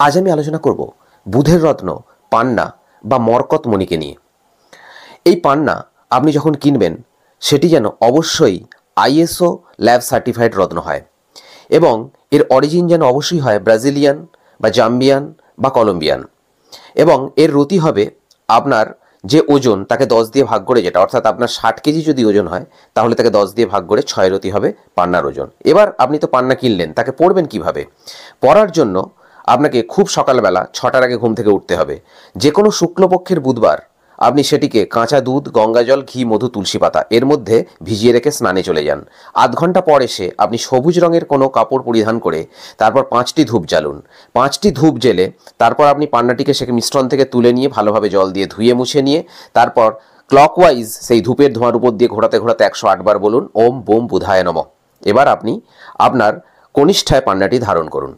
আজ আমি আলোচনা করব বুধের রত্ন পান্না বা মরকত মণিকে নিয়ে। এই পান্না আপনি যখন কিনবেন সেটি যেন অবশ্যই আইএসও ল্যাব সার্টিফাইড রত্ন হয় এবং এর অরিজিন যেন অবশ্যই হয় ব্রাজিলিয়ান বা জাম্বিয়ান বা কলম্বিয়ান, এবং এর রতি হবে আপনার যে ওজন তাকে 10 দিয়ে ভাগ করে, যেটা অর্থাৎ আপনার 60 কেজি যদি ওজন হয় তাহলে তাকে 10 দিয়ে ভাগ করে 6 রতি হবে পান্নার ওজন। এবার আপনি তো পান্না কিনলেন, তাকে পড়বেন কিভাবে? পড়ার জন্য আপনাকে খুব সকালবেলা 6টার আগে ঘুম থেকে উঠতে হবে। যে কোনো শুক্লপক্ষের বুধবার আপনি সেটিকে কাঁচা দুধ, গঙ্গাজল, ঘি, মধু, তুলসী পাতা এর মধ্যে ভিজিয়ে রেখে স্নানে চলে যান। আধ ঘন্টা পর এসে আপনি সবুজ রঙের কোনো কাপড় পরিধান করে তারপর 5টি ধূপ জ্বালুন। 5টি ধূপ জেলে তারপর আপনি পান্নাটিকে সে মিশ্রণ থেকে তুলে নিয়ে ভালোভাবে জল দিয়ে ধুয়ে মুছে নিয়ে তারপর ক্লকওয়াইজ সেই ধূপের ধোঁয়ার উপর দিয়ে ঘোরাতে ঘোরাতে 108 বার বলুন ওম বোম বুধায় নমঃ। এবার আপনি আপনার কনিষ্ঠায় পান্নাটি ধারণ করুন।